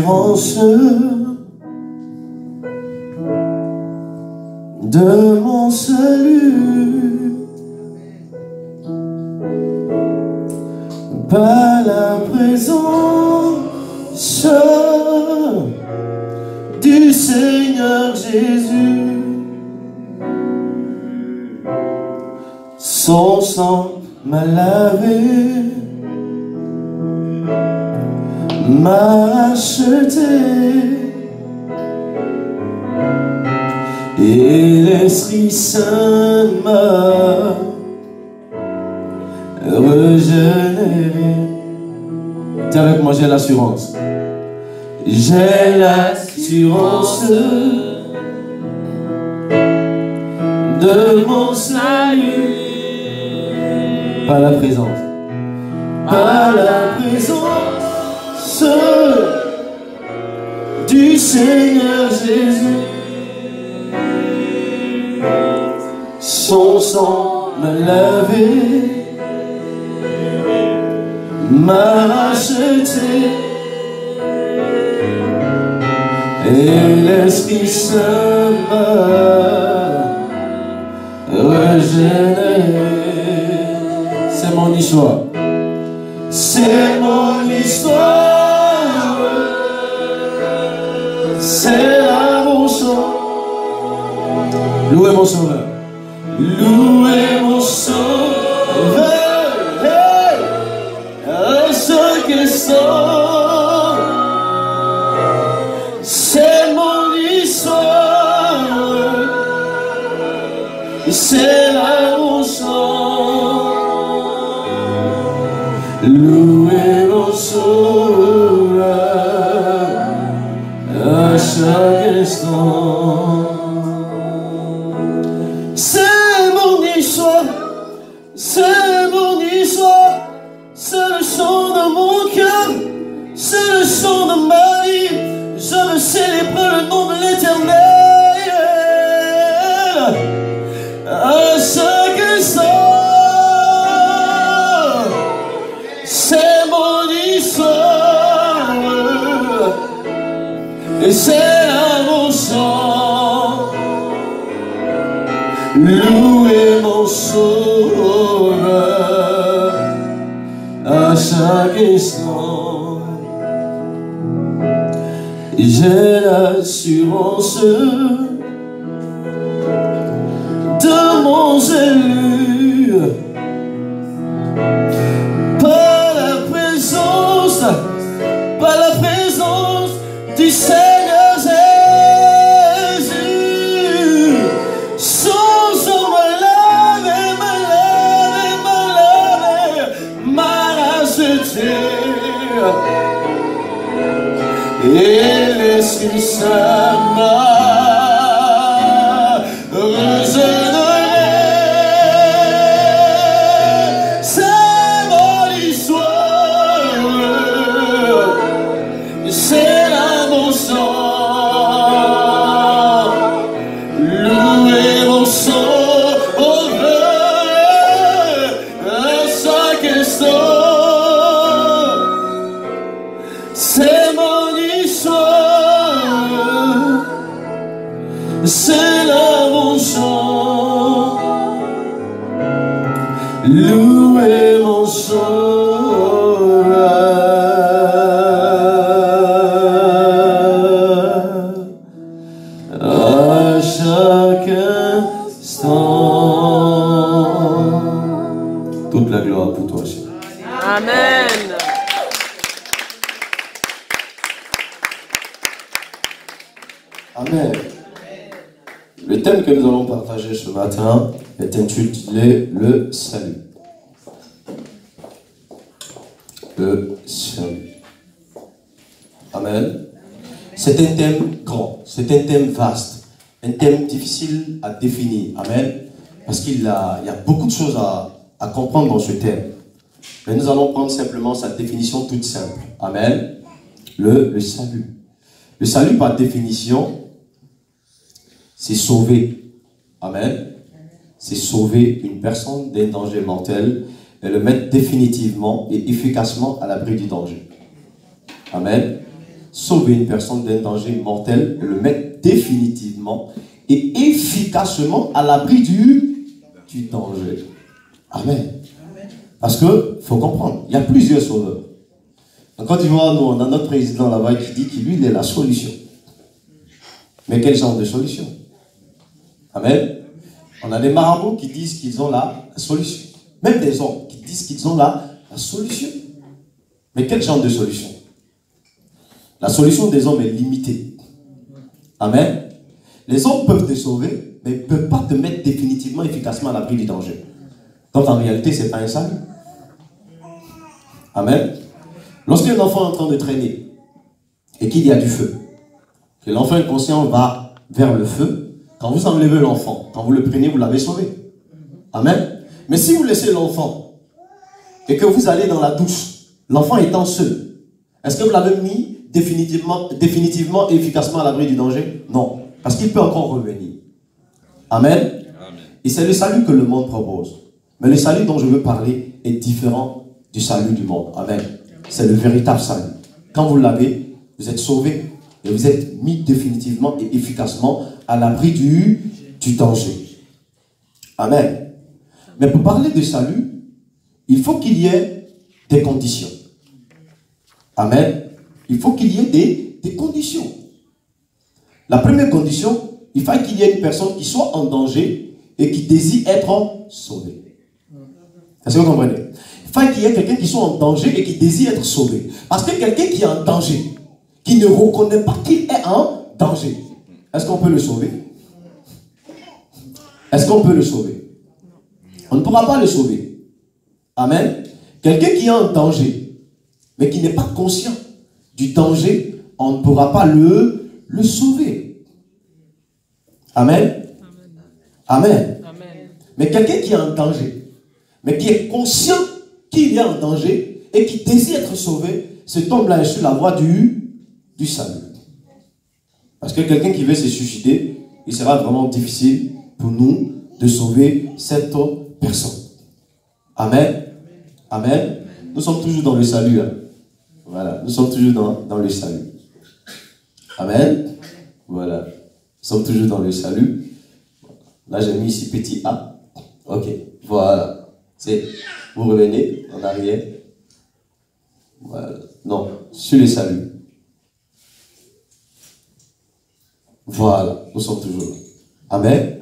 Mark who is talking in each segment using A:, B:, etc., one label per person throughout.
A: l'assurance de mon salut, par la présence du Seigneur Jésus. Son sang m'a lavé, m'a acheté, et l'Esprit Saint m'a régénéré. Dis avec moi, j'ai l'assurance. J'ai l'assurance de mon salut, par la présence, par la présence du Seigneur Jésus. Son sang m'a lavé, m'a racheté, et l'Esprit Saint m'a régénéré. C'est mon histoire. C'est mon histoire. C'est là mon chant. Louez mon sauveur. Louez mon sauveur. Hey, à ce qu'il sort. C'est mon histoire. C'est là mon chant. Louez mon sauveur à chaque instant. C'est mon histoire, c'est mon histoire, c'est le chant de mon cœur, c'est le chant de ma vie. Je veux célébrer le nom de l'Éternel à chaque instant. C'est mon histoire et c'est là mon chant. Louez mon sauveur à chaque instant. J'ai l'assurance de mon salut, par la présence du Seigneur Jésus. Son sang m'a lavé, m'a racheté, et l'Esprit Saint m'a régénéré. C'est mon histoire, c'est là mon sang. Louez mon sauveur à chaque instant. C'est mon histoire, c'est là mon chant. Louez mon sauveur à chaque instant. Toute la gloire pour toi, Seigneur.
B: Amen.
A: Amen. Le thème que nous allons partager ce matin est intitulé le salut. Le salut. Amen. C'est un thème grand, c'est un thème vaste, un thème difficile à définir. Amen. Parce qu'il y a beaucoup de choses à comprendre dans ce thème. Mais nous allons prendre simplement sa définition toute simple. Amen. Le salut. Le salut, par définition, c'est sauver. Amen. C'est sauver une personne d'un danger mortel et le mettre définitivement et efficacement à l'abri du danger. Amen. sauver une personne d'un danger mortel et le mettre définitivement et efficacement à l'abri du danger. Amen. Parce que, il faut comprendre, il y a plusieurs sauveurs. En Côte d'Ivoire, nous, on a notre président là-bas qui dit qu'il lui, il est la solution. Mais quel genre de solution? Amen. On a des marabouts qui disent qu'ils ont la solution. Même des hommes qui disent qu'ils ont la solution. Mais quel genre de solution? La solution des hommes est limitée. Amen. Les hommes peuvent te sauver, mais ils ne peuvent pas te mettre définitivement, efficacement à l'abri du danger. Donc en réalité, ce n'est pas un salut. Amen. Lorsqu'un enfant est en train de traîner et qu'il y a du feu, que l'enfant inconscient va vers le feu, quand vous enlevez l'enfant, quand vous le prenez, vous l'avez sauvé. Amen. Mais si vous laissez l'enfant et que vous allez dans la douche, l'enfant étant seul, est-ce que vous l'avez mis définitivement et efficacement à l'abri du danger? Non. Parce qu'il peut encore revenir. Amen. Amen. Et c'est le salut que le monde propose. Mais le salut dont je veux parler est différent du salut du monde. Amen. C'est le véritable salut. Quand vous l'avez, vous êtes sauvé et vous êtes mis définitivement et efficacement à l'abri du danger. Amen. Mais pour parler de salut, il faut qu'il y ait des conditions. Amen. Il faut qu'il y ait des conditions. La première condition, il faut qu'il y ait une personne qui soit en danger et qui désire être sauvée. Est-ce que vous comprenez? Il faut qu'il y ait quelqu'un qui soit en danger et qui désire être sauvé. Parce que quelqu'un qui est en danger, qui ne reconnaît pas qu'il est en danger, est-ce qu'on peut le sauver? Est-ce qu'on peut le sauver? On ne pourra pas le sauver. Amen. Quelqu'un qui est en danger, mais qui n'est pas conscient du danger, on ne pourra pas le sauver. Amen. Amen. Amen. Mais quelqu'un qui est en danger, mais qui est conscient qu'il est en danger et qui désire être sauvé, se tombe là sur la voie du salut. Parce que quelqu'un qui veut se suicider, il sera vraiment difficile pour nous de sauver cette personne. Amen. Amen. Nous sommes toujours dans le salut. Hein. Voilà, nous sommes toujours dans le salut. Amen. Voilà, nous sommes toujours dans le salut. Là, j'ai mis ici petit a. Ok, voilà. Vous revenez en arrière. Voilà. Non, sur le salut. Voilà, nous sommes toujours là. Amen.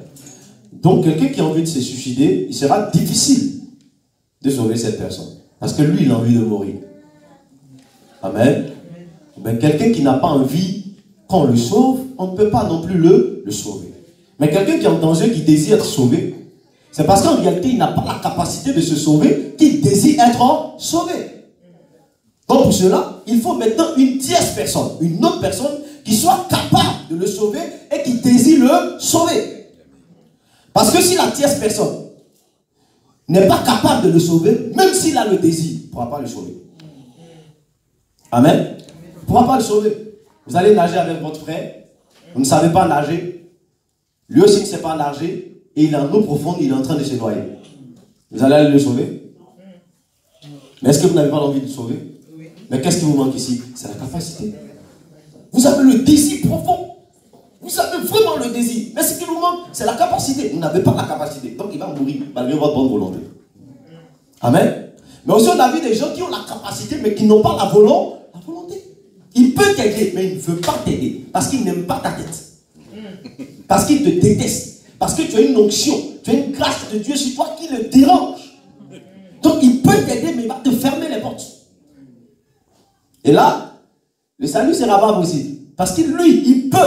A: Donc, quelqu'un qui a envie de se suicider, il sera difficile de sauver cette personne. Parce que lui, il a envie de mourir. Amen. Mais quelqu'un qui n'a pas envie qu'on le sauve, on ne peut pas non plus le sauver. Mais quelqu'un qui est en danger, qui désire être sauvé, c'est parce qu'en réalité, il n'a pas la capacité de se sauver, qu'il désire être sauvé. Donc pour cela, il faut maintenant une tierce personne, une autre personne qui soit capable de le sauver et qui désire le sauver. Parce que si la tierce personne n'est pas capable de le sauver, même s'il a le désir, il ne pourra pas le sauver. Amen. Il ne pourra pas le sauver. Vous allez nager avec votre frère, vous ne savez pas nager, lui aussi ne sait pas nager, et il est en eau profonde, il est en train de se noyer. Vous allez aller le sauver? Mais est-ce que vous n'avez pas envie de le sauver? Mais qu'est-ce qui vous manque ici? C'est la capacité. Vous avez le désir profond. Vous avez vraiment le désir. Mais ce qui vous manque, c'est la capacité. Vous n'avez pas la capacité. Donc il va mourir malgré votre bonne volonté. Amen. Mais aussi on a vu des gens qui ont la capacité, mais qui n'ont pas la volonté. Il peut t'aider, mais il ne veut pas t'aider. Parce qu'il n'aime pas ta tête. Parce qu'il te déteste. Parce que tu as une onction. Tu as une grâce de Dieu sur toi qui le dérange. Donc il peut t'aider, mais il va te fermer les portes. Et là, le salut sera pas possible. Parce que lui, il peut,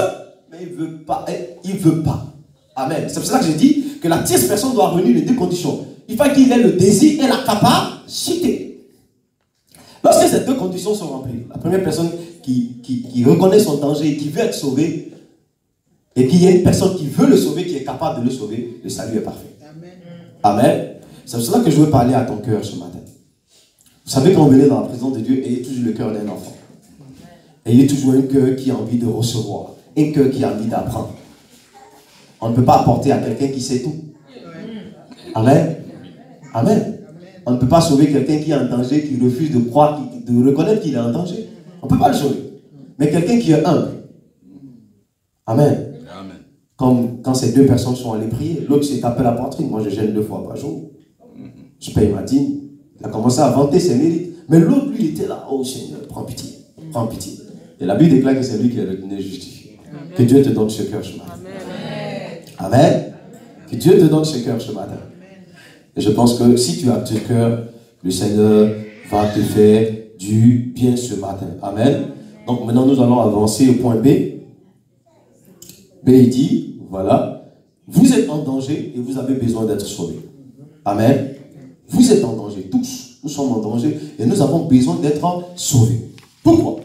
A: mais il ne veut pas. Il ne veut pas. Amen. C'est pour ça que j'ai dit que la tierce personne doit réunir les deux conditions. Il faut qu'il ait le désir et la capacité. Lorsque ces deux conditions sont remplies, la première personne qui reconnaît son danger et qui veut être sauvée, et qu'il y a une personne qui veut le sauver, qui est capable de le sauver, le salut est parfait. Amen. Amen. C'est pour cela que je veux parler à ton cœur ce matin. Vous savez, quand vous venez dans la présence de Dieu, ayez toujours le cœur d'un enfant. Ayez toujours un cœur qui a envie de recevoir, un cœur qui a envie d'apprendre. On ne peut pas apporter à quelqu'un qui sait tout. Amen. Amen. On ne peut pas sauver quelqu'un qui est en danger, qui refuse de croire, de reconnaître qu'il est en danger. On ne peut pas le sauver. mais quelqu'un qui est humble. Amen.
B: Amen.
A: Comme quand ces deux personnes sont allées prier, l'autre s'est tapé la poitrine. Moi, je gêne 2 fois par jour. Je paye ma dîme. Il a commencé à vanter ses mérites. Mais l'autre, lui, il était là. Oh Seigneur, prends pitié. Prends pitié. Et la Bible déclare que c'est lui qui est retenu justifié. Que Dieu te donne ce cœur ce matin. Amen. Amen. Que Dieu te donne ce cœur ce matin. Et je pense que si tu as ce cœur, le Seigneur va te faire du bien ce matin. Amen. Donc maintenant, nous allons avancer au point B. B, il dit, voilà, vous êtes en danger et vous avez besoin d'être sauvés. Amen. Vous êtes en danger, tous. Nous sommes en danger et nous avons besoin d'être sauvés. Pourquoi?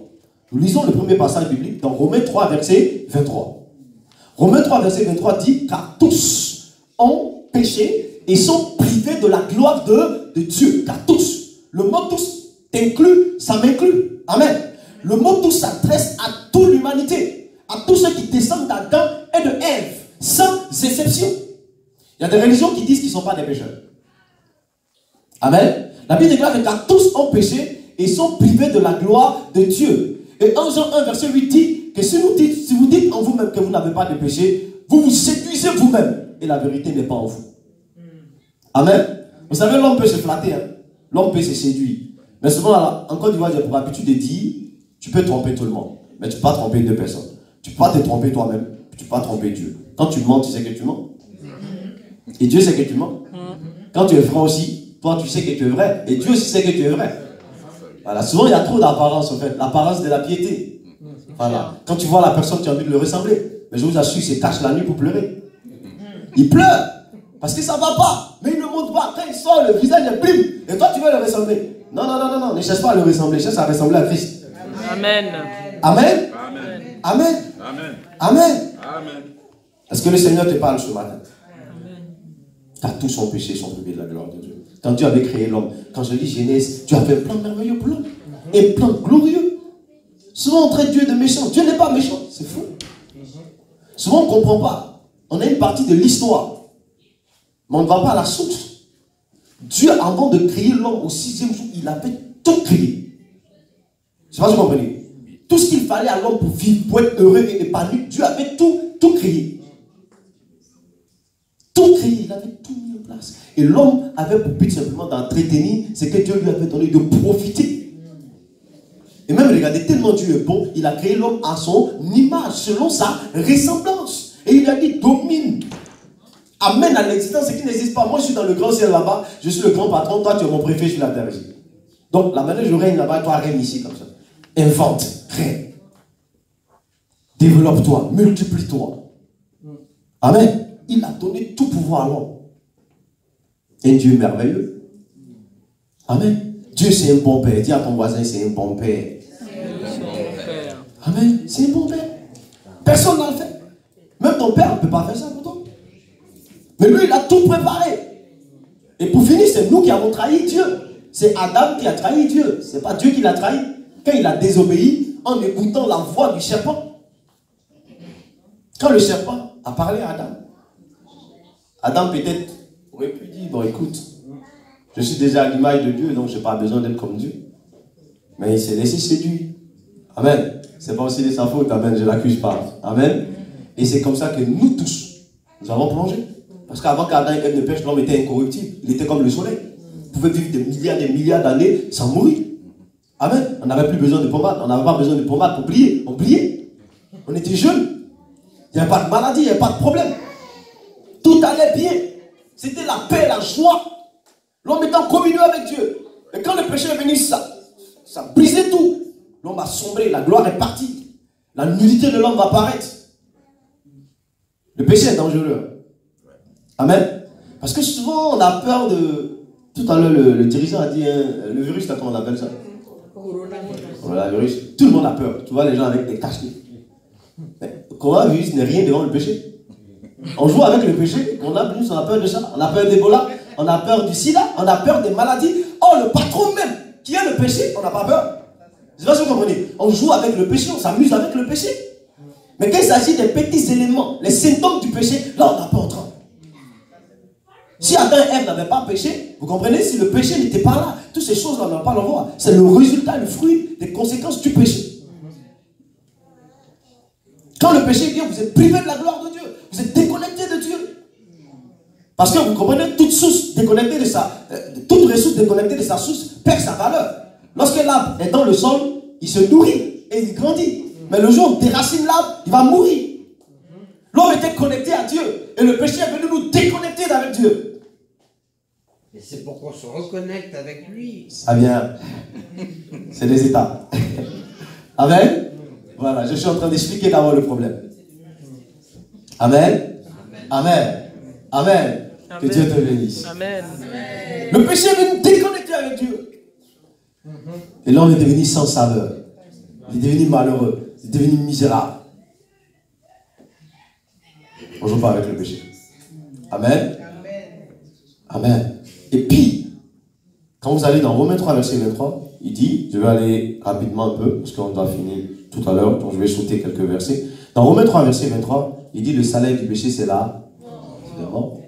A: Nous lisons le premier passage biblique dans Romains 3, verset 23. Romains 3, verset 23 dit, car tous ont péché et sont privés de la gloire de Dieu. Car tous. Le mot tous inclut, ça m'inclut. Amen. Le mot tous s'adresse à toute l'humanité, à tous ceux qui descendent d'Adam et de Ève, sans exception. Il y a des religions qui disent qu'ils ne sont pas des pécheurs. Amen. La Bible déclare que car tous ont péché et sont privés de la gloire de Dieu. Et 1 Jean 1, verset 8 dit que si vous dites en vous-même que vous n'avez pas de péché, vous vous séduisez vous-même et la vérité n'est pas en vous. Amen. Vous savez, l'homme peut se flatter, hein? L'homme peut se séduire. Mais souvent, en Côte d'Ivoire, j'ai pour habitude de dire, tu peux tromper tout le monde, mais tu ne peux pas tromper 2 personnes. Tu ne peux pas te tromper toi-même, tu ne peux pas tromper Dieu. Quand tu mens, tu sais que tu mens. Et Dieu sait que tu mens. Quand tu es vrai aussi, toi tu sais que tu es vrai. Et Dieu aussi sait que tu es vrai. Voilà. Souvent, il y a trop d'apparence en fait. L'apparence de la piété. Voilà. Quand tu vois la personne, tu as envie de le ressembler. Mais je vous assure, il se cache la nuit pour pleurer. Il pleure. Parce que ça ne va pas. Mais il ne montre pas. Quand il sort, le visage est blim. Et toi, tu veux le ressembler. Non, non, non, non, non. Ne cherche pas à le ressembler. Cherche à ressembler à Christ.
C: Amen.
A: Amen.
B: Amen.
A: Amen.
B: Amen.
A: Amen.
B: Amen.
A: Est-ce que le Seigneur te parle ce matin? Car tous sont péchés, sont privés de la gloire de Dieu. Quand Dieu avait créé l'homme, quand je lis Genèse, Dieu avait un plan merveilleux pour l'homme. Un plan glorieux. Souvent on traite Dieu de méchant. Dieu n'est pas méchant, c'est fou. Souvent on ne comprend pas. On a une partie de l'histoire. Mais on ne va pas à la source. Dieu, avant de créer l'homme au 6e jour, il avait tout créé. Je ne sais pas si vous comprenez. Tout ce qu'il fallait à l'homme pour vivre, pour être heureux et épanoui, Dieu avait tout créé. Tout créé, il avait tout mis en place. Et l'homme avait pour but simplement d'entretenir ce que Dieu lui avait donné, de profiter. Et même, regardez, tellement Dieu est bon, il a créé l'homme à son image, selon sa ressemblance. Et il a dit, domine. Amène à l'existence ce qui n'existe pas. Moi, je suis dans le grand ciel là-bas, je suis le grand patron, toi, tu es mon préfet sur la terre ici. Donc, la manière dont je règne là-bas, toi, règne ici comme ça. Invente, règne. Développe-toi, multiplie-toi. Amen. Il a donné tout pouvoir à l'homme. Un Dieu merveilleux. Amen. Dieu, c'est un bon père. Dis à ton voisin, c'est un bon père. Amen. C'est un bon père. Personne n'a le fait. Même ton père ne peut pas faire ça pour toi. Mais lui, il a tout préparé. Et pour finir, c'est nous qui avons trahi Dieu. C'est Adam qui a trahi Dieu. Ce n'est pas Dieu qui l'a trahi. Quand il a désobéi en écoutant la voix du serpent. Quand le serpent a parlé à Adam, Adam peut-être aurait pu dire, bon écoute, je suis déjà à l'image de Dieu, donc je n'ai pas besoin d'être comme Dieu. Mais il s'est laissé séduire. Amen. C'est pas aussi de sa faute, amen, je ne l'accuse pas. Amen. Et c'est comme ça que nous tous, nous avons plongé. Parce qu'avant qu'Adam et Ève ne pêchent, l'homme était incorruptible. Il était comme le soleil. Il pouvait vivre des milliards d'années sans mourir. Amen. On n'avait plus besoin de pommade. On n'avait pas besoin de pommade pour plier. On pliait. On était jeunes. Il n'y avait pas de maladie, il n'y avait pas de problème. Tout allait bien. C'était la paix, la joie. L'homme était en communion avec Dieu. Et quand le péché est venu, ça brisait tout. L'homme a sombré, la gloire est partie. La nudité de l'homme va apparaître. Le péché est dangereux. Amen. Parce que souvent, on a peur de... Tout à l'heure, le dirigeant a dit, le virus, là, comment on appelle ça? Voilà, le virus. Tout le monde a peur. Tu vois les gens avec des cache-nez. Mais le coronavirus n'est rien devant le péché. On joue avec le péché, on a peur de ça. On a peur d'Ebola, on a peur du sida, on a peur des maladies. Oh, le patron même, qui a le péché, on n'a pas peur. Je ne sais pas si vous comprenez. On joue avec le péché, on s'amuse avec le péché. Mais quand il s'agit des petits éléments, les symptômes du péché, là, on n'a pas entré. Si Adam et Ève n'avaient pas péché, vous comprenez, si le péché n'était pas là, toutes ces choses-là, on n'a pas le voir. C'est le résultat, le fruit des conséquences du péché. le péché vient, vous êtes privé de la gloire de Dieu. Vous êtes déconnecté de Dieu. Parce que vous comprenez, toute source déconnectée de toute ressource déconnectée de sa source perd sa valeur. Lorsque l'arbre est dans le sol, il se nourrit et il grandit. Mais le jour où on déracine l'arbre, il va mourir. L'homme était connecté à Dieu. Et le péché est venu nous déconnecter avec Dieu.
B: Et c'est pour qu'on se reconnecte avec lui.
A: Ça vient. C'est des étapes. Amen. Voilà, je suis en train d'expliquer d'abord le problème. Amen. Amen. Amen. Que Dieu te bénisse.
C: Amen.
A: Le péché est venu déconnecter avec Dieu. Et l'homme est devenu sans saveur. Il est devenu malheureux. Il est devenu misérable. On ne joue pas avec le péché. Amen. Amen. Et puis, quand vous allez dans Romains 3, verset 23, il dit, je vais aller rapidement un peu, parce qu'on doit finir tout à l'heure, donc je vais sauter quelques versets. Dans Romains 3, verset 23, il dit, le salaire du péché, c'est la mort.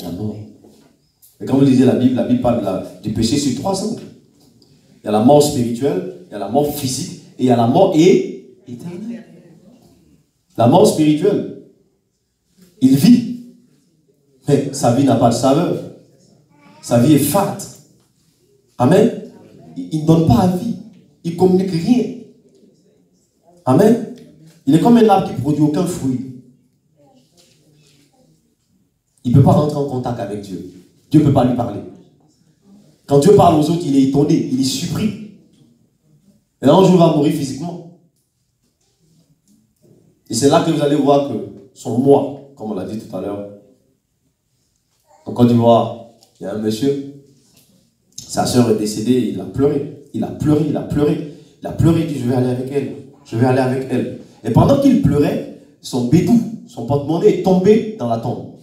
A: La mort. Et quand vous lisez la Bible parle du péché sur 3 angles. Il y a la mort spirituelle, il y a la mort physique, et il y a la mort éternelle. La mort spirituelle, il vit, mais sa vie n'a pas de saveur. Sa vie est fade. Amen. Il ne donne pas à vie. Il ne communique rien. Amen. Il est comme un arbre qui ne produit aucun fruit. Il ne peut pas rentrer en contact avec Dieu. Dieu ne peut pas lui parler. Quand Dieu parle aux autres, il est étonné, il est surpris. Et là, un jour, il va mourir physiquement. Et c'est là que vous allez voir que son moi, comme on l'a dit tout à l'heure, en Côte d'Ivoire, il y a un monsieur, sa soeur est décédée, il a pleuré. Il a pleuré, il a pleuré. Il a pleuré, il dit, je vais aller avec elle. Je vais aller avec elle. Et pendant qu'il pleurait, son bédou, son porte-monnaie est tombé dans la tombe.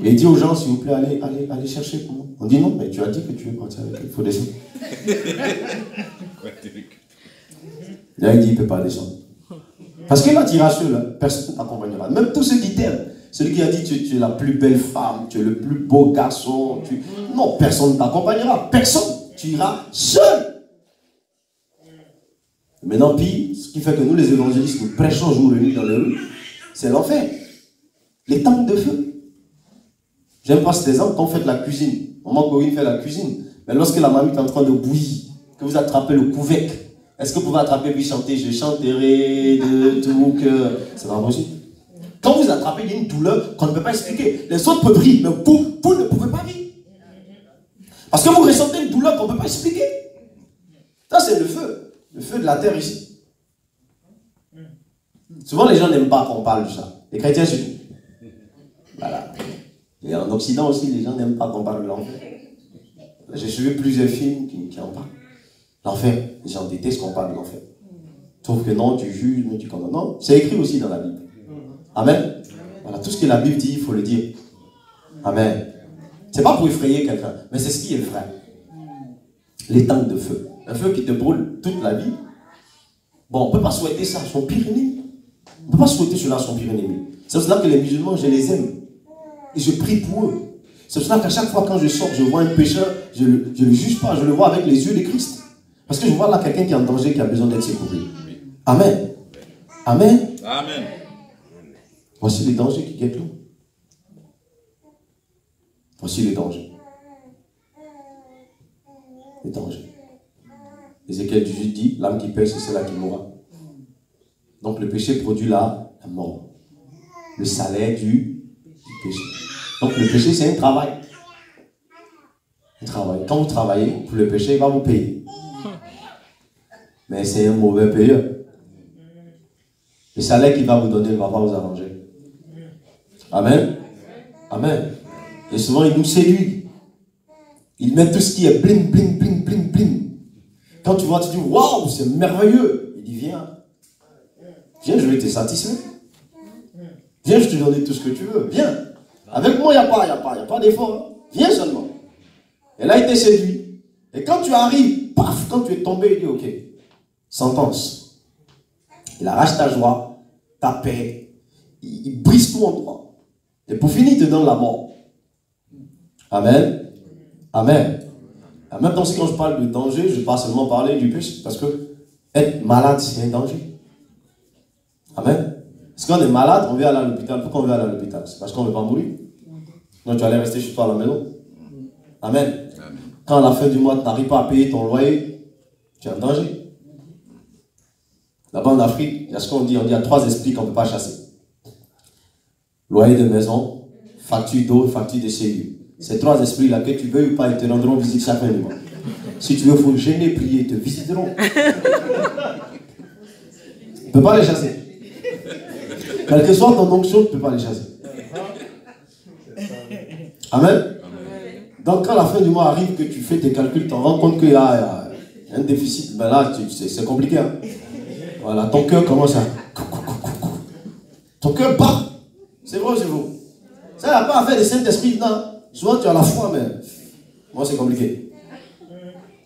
A: Et il dit aux gens, s'il vous plaît, allez chercher pour moi. On dit non, mais tu as dit que tu veux partir avec elle, il faut descendre. Là, il dit, il ne peut pas descendre. Parce que là, tu iras seul, personne ne t'accompagnera. Même tous ceux qui t'aiment. Celui qui a dit, tu es la plus belle femme, tu es le plus beau garçon. Non, personne ne t'accompagnera. Personne. Tu iras seul. Maintenant, pire, ce qui fait que nous, les évangélistes, nous prêchons jour et nuit dans les rues, c'est l'enfer. Les temples de feu. J'aime pas cet exemple quand vous faites la cuisine. Maman Corinne fait la cuisine. Mais lorsque la mamie est en train de bouillir, que vous attrapez le couvercle, est-ce que vous pouvez attraper puis chanter, je chanterai de tout cœur? C'est pas possible. Quand vous attrapez, il y a une douleur qu'on ne peut pas expliquer. Les autres peuvent rire, mais vous ne pouvez pas rire. Parce que vous ressentez une douleur qu'on ne peut pas expliquer. Ça, c'est le feu de la terre ici. Souvent, les gens n'aiment pas qu'on parle de ça. Les chrétiens, surtout. Voilà. Et en Occident aussi, les gens n'aiment pas qu'on parle de l'enfer. J'ai suivi plusieurs films qui en parlent. L'enfer, les gens détestent qu'on parle de l'enfer. Sauf que non, tu juges, mais tu condamnes. Non, c'est écrit aussi dans la Bible. Amen. Voilà, tout ce que la Bible dit, il faut le dire. Amen. C'est pas pour effrayer quelqu'un, mais c'est ce qui est vrai. Les tanks de feu. Un feu qui te brûle toute la vie. Bon, on ne peut pas souhaiter ça à son pire ennemi. On ne peut pas souhaiter cela à son pire ennemi. C'est pour cela que les musulmans, je les aime. Et je prie pour eux. C'est pour cela qu'à chaque fois quand je sors, je vois un pécheur, je ne le juge pas, je le vois avec les yeux de Christ. Parce que je vois là quelqu'un qui est en danger, qui a besoin d'être secouru. Amen. Amen.
D: Amen.
A: Voici les dangers qui guettent l'homme. Voici les dangers. Les dangers. Ézéchiel 18 dit, l'âme qui pêche, c'est celle-là qui mourra. Donc le péché produit la mort. Le salaire du péché. Donc le péché, c'est un travail. Un travail. Quand vous travaillez pour le péché, il va vous payer. Mais c'est un mauvais payeur. Le salaire qu'il va vous donner ne va pas vous arranger. Amen. Amen. Et souvent, il nous séduit. Il met tout ce qui est bling, bling, bling, bling, bling. Quand tu vois, tu dis, waouh, c'est merveilleux. Il dit, viens. Viens, je vais te satisfaire. Viens, je te donne tout ce que tu veux. Viens. Avec moi, il n'y a pas d'effort. Hein. Viens seulement. Et là, il t'a séduit. Et quand tu arrives, paf, quand tu es tombé, il dit, ok, sentence. Il arrache ta joie, ta paix. Il brise tout en toi. Et pour finir, il te donne la mort. Amen. Amen. En même temps, quand je parle de danger, je ne vais pas seulement parler du péché. Parce que Être malade, c'est un danger. Amen. Parce qu'on est malade, on vient aller à l'hôpital. Pourquoi on vient aller à l'hôpital? C'est parce qu'on ne veut pas mourir. Donc tu allais rester chez toi à la maison. Amen. Quand à la fin du mois, tu n'arrives pas à payer ton loyer, tu es en danger. Là-bas en Afrique, il y a ce qu'on dit, on dit il y a 3 esprits qu'on ne peut pas chasser. Loyer de maison, facture d'eau, facture de cellules. Ces 3 esprits-là, que tu veux ou pas, ils te rendront visite chaque fin du mois. Si tu veux, il faut gêner, prier, ils te visiteront. Tu ne peux pas les chasser. Quelle que soit ton onction, tu ne peux pas les chasser. Amen. Donc quand la fin du mois arrive, que tu fais tes calculs, tu te rends compte qu'il y a un déficit, ben là, c'est compliqué. Hein? Voilà, ton cœur commence à... Ton cœur bat. C'est vrai ou c'est faux? Ça n'a pas à faire des Saint-Esprit, non. Souvent tu as la foi, mais moi c'est compliqué.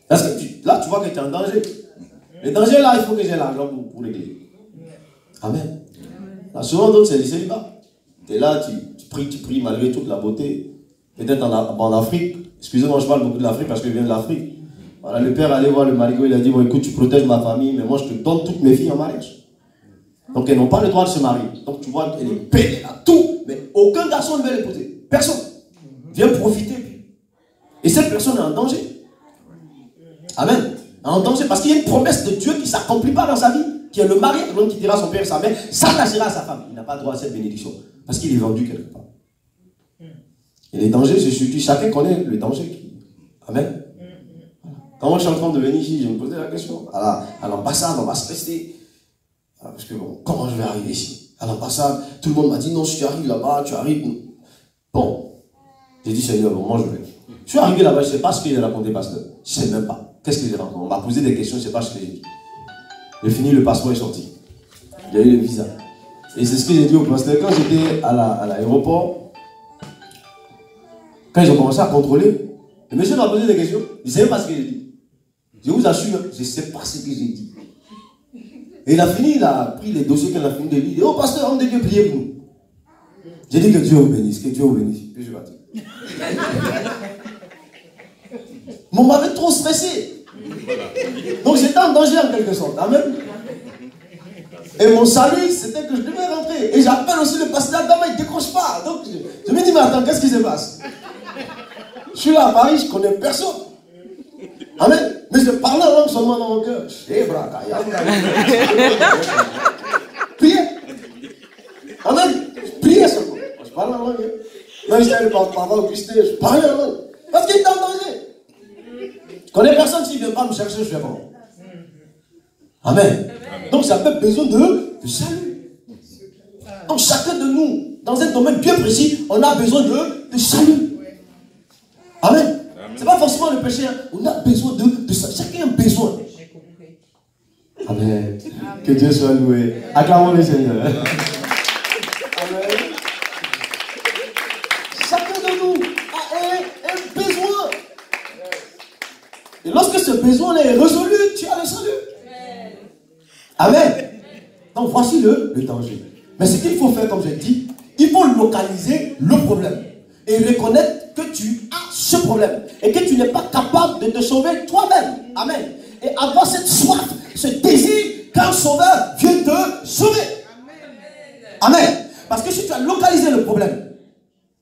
A: Parce que là, tu vois que tu es en danger. Le danger là, il faut que j'ai l'argent pour régler. Amen. Là, souvent d'autres, c'est le célibat. Tu es là, tu pries malgré toute la beauté. Peut-être en Afrique, excusez-moi, je parle beaucoup de l'Afrique parce que je viens de l'Afrique. Voilà, le père allait voir le marigot, il a dit, bon écoute, tu protèges ma famille, mais moi je te donne toutes mes filles en mariage. Donc elles n'ont pas le droit de se marier. Donc tu vois, elle est belle, elle a tout, mais aucun garçon ne veut l'épouser. Personne. Viens profiter. Et cette personne est en danger. Amen. En danger parce qu'il y a une promesse de Dieu qui ne s'accomplit pas dans sa vie, qui est le mari, l'homme qui dira à son père et sa mère, s'attachera à sa femme. Il n'a pas droit à cette bénédiction parce qu'il est vendu quelque part. Et les dangers, c'est surtout, chacun connaît le danger. Amen. Quand moi je suis en train de venir ici, je me posais la question. À l'ambassade, on va se rester. Parce que bon, comment je vais arriver ici? À l'ambassade, tout le monde m'a dit non, si tu arrives là-bas, tu arrives. Bon, j'ai dit Seigneur, bon, moi je vais. Je suis arrivé là-bas, je ne sais pas ce qu'il a raconté, pasteur. Je ne sais même pas. Qu'est-ce que j'ai raconté? On m'a posé des questions, je ne sais pas ce que j'ai dit. J'ai fini, le passeport est sorti. Il y a eu le visa. Et c'est ce que j'ai dit au pasteur. Quand j'étais à l'aéroport, quand ils ont commencé à contrôler, le monsieur m'a posé des questions. Je ne savais pas ce que j'ai dit. Je vous assure, je ne sais pas ce que j'ai dit. Et il a fini, il a pris les dossiers qu'il a fini de lire. Il dit, oh pasteur, homme de Dieu, priez pour nous. J'ai dit que Dieu vous bénisse, que Dieu vous bénisse. Puis je vais partir. Mais on m'avait trop stressé. Donc j'étais en danger en quelque sorte. Amen. Et mon salut, c'était que je devais rentrer. Et j'appelle aussi le pasteur, il ne décroche pas. Donc je me dis, mais attends, qu'est-ce qui se passe? Je suis là à Paris, je ne connais personne. Amen. Mais je parle en langue seulement dans mon cœur. Priez. Amen. Priez seulement. Je parle en langue. Là, je suis parfois Augustin, je parle en langue. Parce qu'il est en danger. Je connais personne s'il ne vient pas me chercher, je fais bon. Amen. Donc, ça peut besoin de salut. Donc, chacun de nous, dans un domaine bien précis, on a besoin de salut. Amen. Ce n'est pas forcément le péché. Hein. On a besoin de ça. Chacun a besoin. Amen. Que Dieu soit loué. Acclamons le Seigneur. Amen. Chacun de nous a un besoin. Et lorsque ce besoin est résolu, tu as le salut. Amen. Donc voici le danger. Mais ce qu'il faut faire, comme j'ai dit, il faut localiser le problème. Et reconnaître que tu as ce problème. Et que tu n'es pas capable de te sauver toi-même. Amen. Et avoir cette soif, ce désir qu'un sauveur vienne te sauver. Amen. Parce que si tu as localisé le problème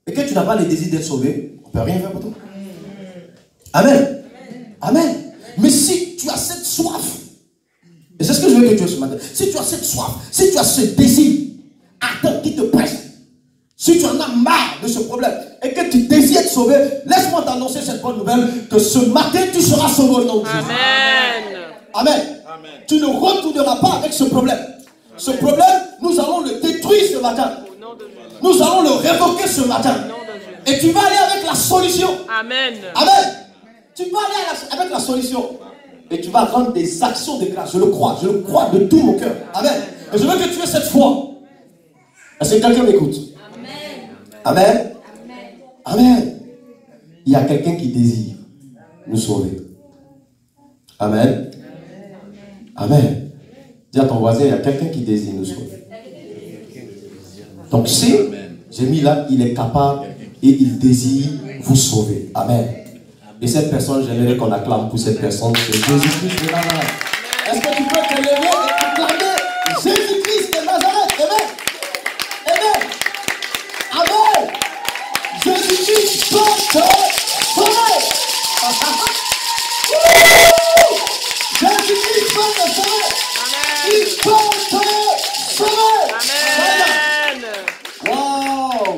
A: et que tu n'as pas le désir d'être sauvé, on ne peut rien faire pour toi. Amen. Amen. Mais si tu as cette soif, et c'est ce que je veux que tu aies ce matin, si tu as cette soif, si tu as ce désir, attends qui te presse. Si tu en as marre de ce problème et que tu désires être sauvé, laisse-moi t'annoncer cette bonne nouvelle que ce matin tu seras sauvé au nom de Jésus.
C: Amen.
A: Amen. Amen. Tu ne retourneras pas avec ce problème. Ce problème, nous allons le détruire ce matin. Nous allons le révoquer ce matin. Et tu vas aller avec la solution.
C: Amen.
A: Amen. Tu vas aller avec la solution. Et tu vas rendre des actions de grâce. Je le crois de tout mon cœur. Amen. Et je veux que tu aies cette foi. Est-ce que quelqu'un m'écoute? Amen. Amen. Il y a quelqu'un qui désire nous sauver. Amen. Amen. Dis à ton voisin, il y a quelqu'un qui désire nous sauver. Donc si, j'ai mis là, il est capable et il désire vous sauver. Amen. Et cette personne, j'aimerais qu'on acclame pour cette personne. C'est Jésus-Christ de Nazareth. Est-ce que tu peux te lever et proclamer Jésus-Christ de Nazareth? Amen. Amen. Amen. Jésus-Christ peut te sauver. Jésus-Christ peut te sauver. Il peut te sauver.
C: Amen.
A: Wow.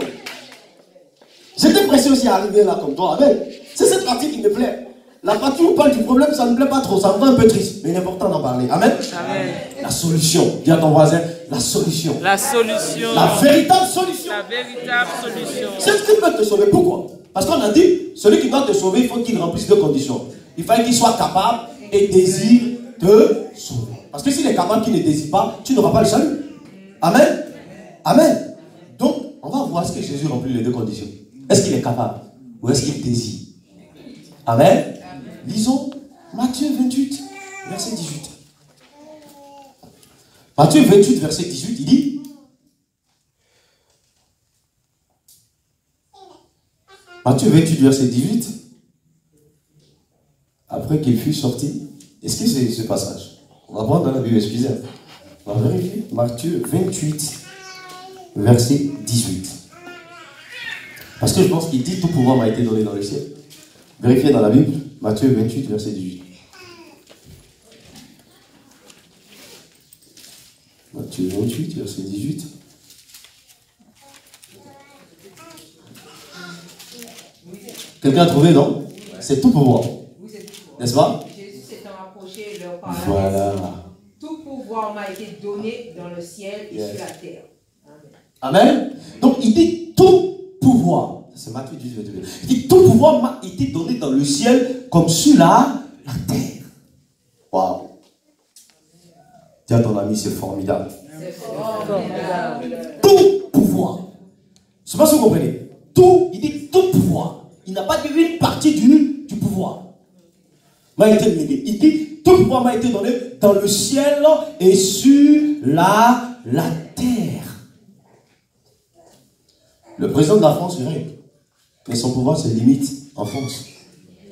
A: J'étais pressé aussi à arriver là comme toi. Amen. C'est cette partie qui me plaît. La partie où on parle du problème, ça ne me plaît pas trop. Ça me rend un peu triste. Mais il est important d'en parler. Amen.
C: Amen.
A: La solution. Dis à ton voisin, la solution.
C: La solution.
A: La véritable solution.
C: La véritable solution.
A: C'est ce qui peut te sauver. Pourquoi? Parce qu'on a dit, celui qui doit te sauver, il faut qu'il remplisse deux conditions. Il fallait qu'il soit capable et désire te sauver. Parce que s'il est capable, qu'il ne désire pas, tu n'auras pas le salut. Amen. Amen. Donc, on va voir ce que Jésus remplit les deux conditions. Est-ce qu'il est capable ou est-ce qu'il désire? Amen. Lisons Matthieu 28, verset 18. Matthieu 28, verset 18, il dit: Matthieu 28, verset 18, après qu'il fut sorti, est-ce que c'est ce passage? On va prendre dans la Bible, excusez. On va vérifier. Matthieu 28, verset 18. Parce que je pense qu'il dit tout pouvoir m'a été donné dans le ciel. Vérifiez dans la Bible, Matthieu 28, verset 18. Matthieu 28, verset 18. Quelqu'un a trouvé, non? C'est tout pouvoir. N'est-ce pas?
D: Jésus s'étant approché leur parla.
A: Voilà.
D: Tout pouvoir m'a été donné dans le ciel et sur la terre. Amen.
A: Amen. Donc il dit tout pouvoir. C'est Matthieu 18, verset 18. Il dit tout pouvoir m'a été donné dans le ciel comme sur la terre. Waouh. Dis à ton ami, c'est formidable.
D: C'est formidable.
A: Tout pouvoir. Je ne sais pas si vous comprenez. Tout, il dit tout pouvoir. Il n'a pas dit une partie du pouvoir. M'a été donné. Il dit tout pouvoir m'a été donné dans le ciel et sur la terre. Le président de la France règne. Mais son pouvoir se limite en France.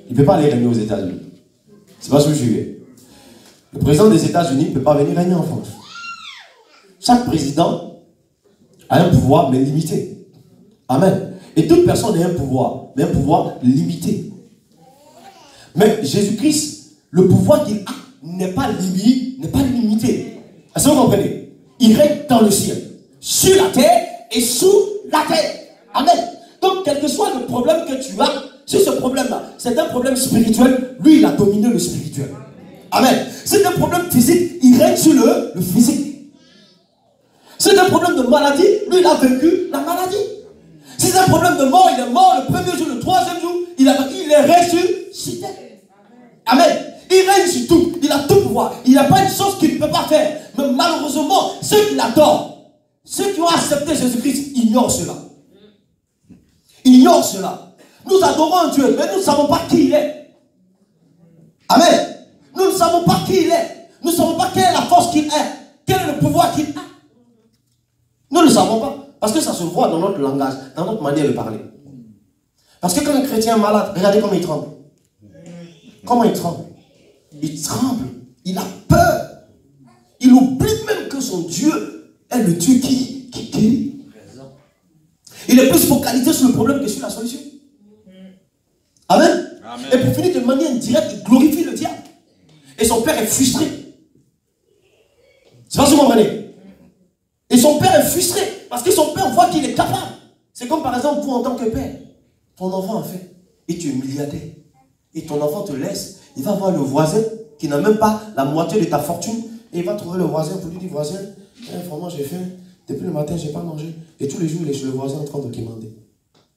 A: Il ne peut pas aller régner aux États-Unis. C'est pas ce que je veux. Le président des États-Unis ne peut pas venir régner en France. Chaque président a un pouvoir, mais limité. Amen. Et toute personne a un pouvoir, mais un pouvoir limité. Mais Jésus-Christ, le pouvoir qu'il a n'est pas limité. Est-ce que vous comprenez? Il règne dans le ciel, sur la terre et sous la terre. Amen. Donc, quel que soit le problème que tu as, si ce problème-là, c'est un problème spirituel, lui, il a dominé le spirituel. Amen. C'est un problème physique, il règne sur le physique. C'est un problème de maladie, lui, il a vaincu la maladie. Si c'est un problème de mort, il est mort le premier jour, le troisième jour, il est ressuscité. Amen. Il règne sur tout, il a tout pouvoir. Il n'y a pas une chose qu'il ne peut pas faire. Mais malheureusement, ceux qui l'adorent, ceux qui ont accepté Jésus-Christ, ignorent cela. Ignorent cela. Nous adorons un Dieu, mais nous ne savons pas qui il est. Amen. Nous ne savons pas qui il est. Nous ne savons pas quelle est la force qu'il est. Quel est le pouvoir qu'il a. Nous ne le savons pas. Parce que ça se voit dans notre langage, dans notre manière de parler. Parce que quand un chrétien est malade, regardez comment il tremble. Comment il tremble? Il tremble. Il a peur. Il oublie même que son Dieu est le Dieu qui guérit. Il est plus focalisé sur le problème que sur la solution. Amen. Amen. Et pour finir de manière indirecte, il glorifie le diable. Et son père est frustré. C'est pas ce que vous comprenez. Et son père est frustré parce que son père voit qu'il est capable. C'est comme par exemple vous en tant que père. Ton enfant a fait. Et tu es milliardaire. Et ton enfant te laisse. Il va voir le voisin qui n'a même pas la moitié de ta fortune. Et il va trouver le voisin pour lui dire, voisin, vraiment j'ai faim. Depuis le matin, je n'ai pas mangé. Et tous les jours, il est chez le voisin en train de quémander.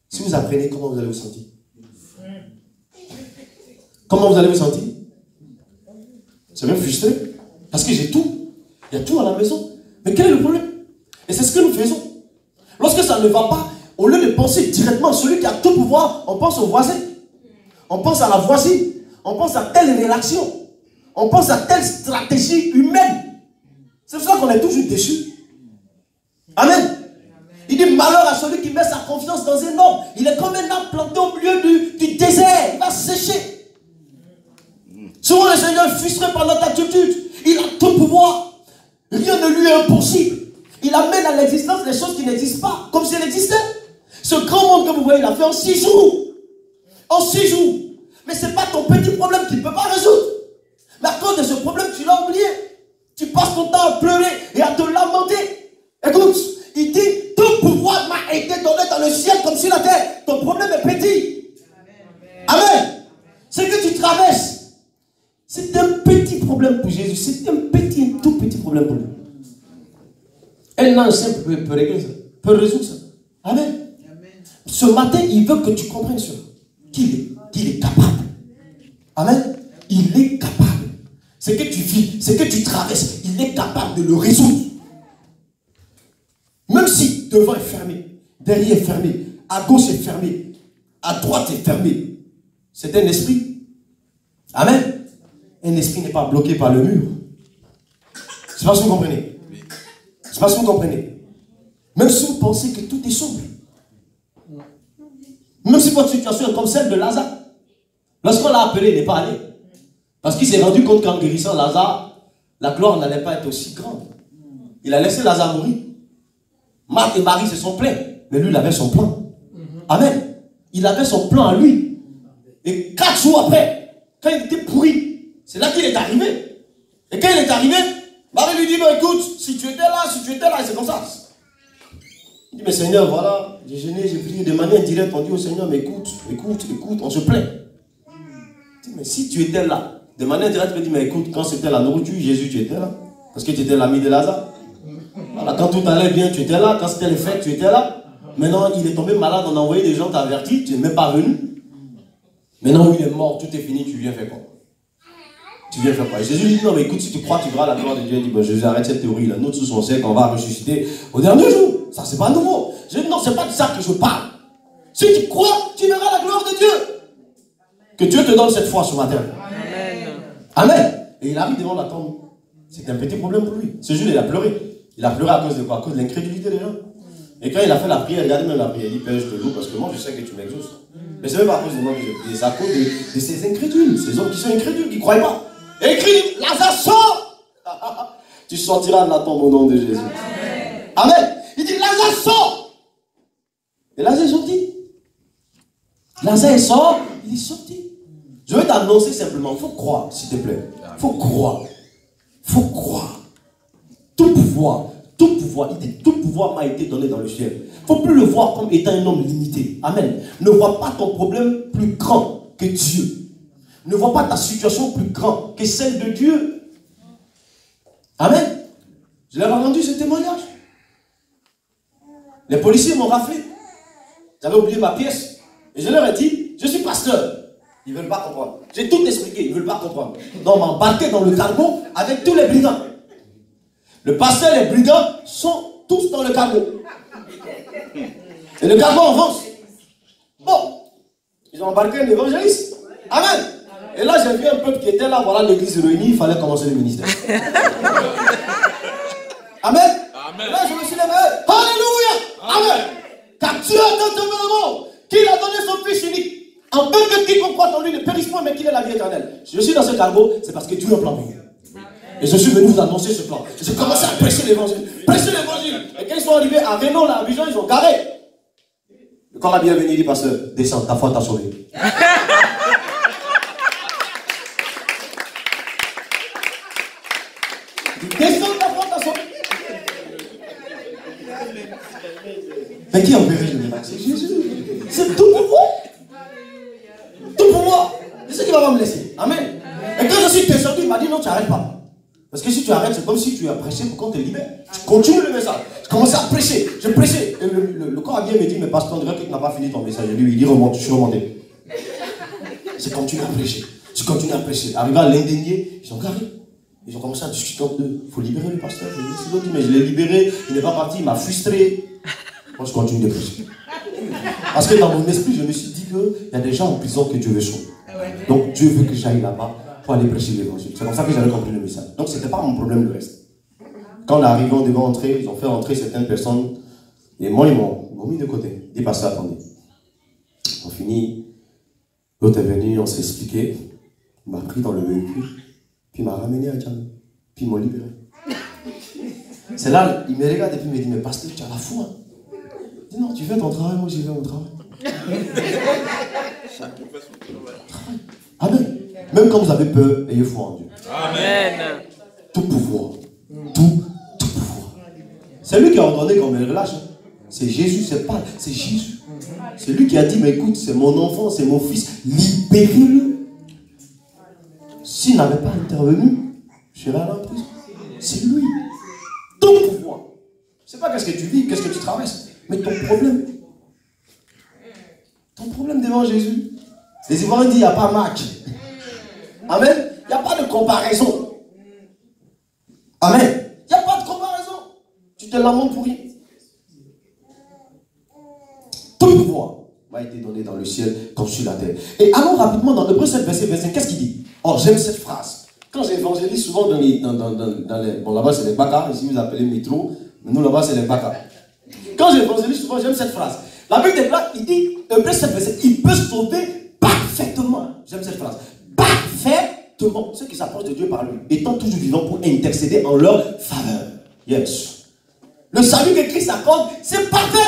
A: Si vous apprenez, comment vous allez vous sentir? Comment vous allez vous sentir? C'est même frustré. Parce que j'ai tout. Il y a tout à la maison. Mais quel est le problème? Et c'est ce que nous faisons. Lorsque ça ne va pas, au lieu de penser directement à celui qui a tout pouvoir, on pense au voisin. On pense à la voisine. On pense à telle réaction. On pense à telle stratégie humaine. C'est pour ça qu'on est toujours déçus. Amen. Il dit malheur à celui qui met sa confiance dans un homme. Il est comme un arbre planté au milieu du désert. Il va sécher. Souvent le Seigneur est frustré par notre attitude. Il a tout pouvoir. Rien ne lui est impossible. Il amène à l'existence des choses qui n'existent pas, comme si elles existaient. Ce grand monde que vous voyez, il a fait en 6 jours. En 6 jours. Mais ce n'est pas ton petit problème qu'il ne peut pas résoudre. Mais à cause de ce problème, tu l'as oublié. Tu passes ton temps à pleurer et à te lamenter. Écoute, il dit, tout pouvoir m'a été donné dans le ciel comme sur la terre. Ton problème est petit. Amen. Ce que tu traverses, c'est un petit problème pour Jésus. C'est un tout petit problème pour lui. Un ange simple peut régler ça, peut résoudre ça. Amen. Ce matin, il veut que tu comprennes cela. Qu'il est capable. Amen. Il est capable. Ce que tu vis, ce que tu traverses, il est capable de le résoudre. Même si devant est fermé, derrière est fermé, à gauche est fermé, à droite est fermé. C'est un esprit. Amen. Un esprit n'est pas bloqué par le mur. Je ne sais pas si vous comprenez. Je ne sais pas si vous comprenez. Même si vous pensez que tout est sombre. Même si votre situation est comme celle de Lazare. Lorsqu'on l'a appelé, il n'est pas allé. Parce qu'il s'est rendu compte qu'en guérissant Lazare, la gloire n'allait pas être aussi grande. Il a laissé Lazare mourir. Marthe et Marie se sont plaints. Mais lui, il avait son plan. Amen. Il avait son plan à lui. Et 4 jours après, quand il était pourri, c'est là qu'il est arrivé. Et quand il est arrivé, Marie lui dit, bah, écoute, si tu étais là, et c'est comme ça. Il dit, mais Seigneur, voilà, j'ai gêné, j'ai prié de manière indirecte. On dit au Seigneur, mais écoute, on se plaint. Il dit, mais si tu étais là, de manière indirecte, il dit, mais écoute, quand c'était la nourriture, Jésus, tu étais là. Parce que tu étais l'ami de Lazare. Voilà, quand tout allait bien, tu étais là. Quand c'était les fêtes, tu étais là. Maintenant, il est tombé malade, on a envoyé des gens t'avertir, tu n'es même pas venu. Maintenant, il est mort, tout est fini, tu viens faire quoi? Tu viens faire quoi? Et Jésus lui dit, non, mais écoute, si tu crois, tu verras la gloire de Dieu. Il dit, ben, Jésus, arrête cette théorie, là. Nous tous, on sait qu'on va ressusciter au dernier jour. Ça, c'est pas nouveau. Je dis, non, c'est pas de ça que je parle. Si tu crois, tu verras la gloire de Dieu. Que Dieu te donne cette foi ce matin. Amen. Amen. Et il arrive devant la tombe. C'était un petit problème pour lui. Ce jour, il a pleuré. Il a pleuré à cause de quoi? À cause de l'incrédulité des gens. Et quand il a fait la prière, regardez même la prière, il dit, Père, je te loue parce que moi, je sais que tu m'exauces. Mais c'est même pas à cause de moi que je prie. C'est à cause de ces incrédules, ces hommes qui sont incrédules, qui ne croient pas. Et il crie, Lazare, sort. Tu sortiras de la tombe au nom de Jésus. Amen. Il dit, Lazare, sort. Et Lazare est sorti. Lazare sort, il est sorti. Je vais t'annoncer simplement, il faut croire, s'il te plaît. Il faut croire. Il faut croire. Tout pouvoir, il dit, tout pouvoir m'a été donné dans le ciel. Il ne faut plus le voir comme étant un homme limité. Amen. Ne vois pas ton problème plus grand que Dieu. Ne vois pas ta situation plus grande que celle de Dieu. Amen. Je leur ai rendu ce témoignage. Les policiers m'ont raflé. J'avais oublié ma pièce. Et je leur ai dit, je suis pasteur. Ils ne veulent pas comprendre. J'ai tout expliqué, ils ne veulent pas comprendre. Donc on m'a embarqué dans le cargo avec tous les brigands. Le pasteur et les brigands sont tous dans le cargo. Et le cargo avance. Bon, ils ont embarqué un évangéliste. Amen. Et là, j'ai vu un peuple qui était là, voilà l'église réunie, il fallait commencer le ministère. Amen. Amen. Là, je me suis levé. Alléluia. Amen. Car Dieu a tant aimé le monde qu'il a donné son Fils unique. En peu que quiconque croit en lui ne périsse point, mais qu'il ait la vie éternelle. Si je suis dans ce cargo, c'est parce que Dieu a un plan pour vous. Et je suis venu vous annoncer ce plan. J'ai commencé à prêcher l'évangile. Prêcher l'évangile. Et quand ils sont arrivés à Renault, là, à Vision, ils ont garé. Le corps a bien venu, il dit, pasteur, descends, ta foi t'a sauvé. Descends, ta foi t'a sauvé. Mais qui a opéré le miracle? C'est Jésus. C'est tout pour vous. Tout pour moi. C'est ce qui va me laisser. Amen. Et quand je suis descendu, il m'a dit non, tu n'arrêtes pas. Parce que si tu arrêtes, c'est comme si tu as prêché pour qu'on te libère. Tu continues le message. Je commençais à prêcher. Je prêchais. Et le corps vient me dit, mais pasteur, on dirait que tu n'as pas fini ton message. Et lui, il dit, remonte, je suis remonté. C'est continué à prêcher. Je continue à prêcher. Arrivé à l'indénié, ils ont garé. Ils ont commencé à discuter entre eux. Il faut libérer le pasteur. L'autre dit, mais je l'ai libéré. Il n'est pas parti. Il m'a frustré. Moi, je continue de prêcher. Parce que dans mon esprit, je me suis dit qu'il y a des gens en prison que Dieu veut sauver. Donc Dieu veut que j'aille là-bas pour aller prêcher l'évangile. C'est comme ça que j'avais compris le message. Donc ce n'était pas mon problème le reste. Quand on est arrivé, on devait entrer, ils ont fait entrer certaines personnes. Et moi, ils m'ont mis de côté. Ils passaient, attendez. On finit. L'autre est venu, on s'est expliqué. Il m'a pris dans le véhicule. Puis il m'a ramené à Djamé. Puis ils m'ont libéré. C'est là, il me regarde et puis il me dit, mais pasteur, tu as la foi. Je dis, non, tu fais ton travail, moi j'y vais mon travail. Amen. Même quand vous avez peur, ayez foi en Dieu.
C: Amen.
A: Tout pouvoir. Tout pouvoir. C'est lui qui a ordonné qu'on me relâche. C'est Jésus, c'est pas, c'est Jésus. C'est lui qui a dit, mais écoute, c'est mon enfant, c'est mon fils, libérez-le. S'il n'avait pas intervenu, je serais allé en prison. C'est lui. Ton pouvoir. Je ne sais pas qu'est-ce que tu vis, qu'est-ce que tu traverses, mais ton problème. Ton problème devant Jésus. Les Ivoiriens disent, il n'y a pas match. Amen. Il n'y a pas de comparaison. Amen. Il n'y a pas de comparaison. Tu te lamentes pour rien. Tout pouvoir m'a été donné dans le ciel comme sur la terre. Et allons rapidement dans Hébreux 7, verset 25. Qu'est-ce qu'il dit? Oh, j'aime cette phrase. Quand j'évangélise souvent dans les... Bon, là-bas, c'est les baka. Ici, vous appelez métro. Mais nous, là-bas, c'est les baka. Quand j'évangélise souvent, j'aime cette phrase. La Bible déclare, il dit, Hébreux 7, verset, il peut sauver parfaitement. J'aime cette phrase. Parfaitement. Ceux qui s'approchent de Dieu par lui, étant toujours vivants pour intercéder en leur faveur. Yes. Le salut que Christ accorde, c'est parfait.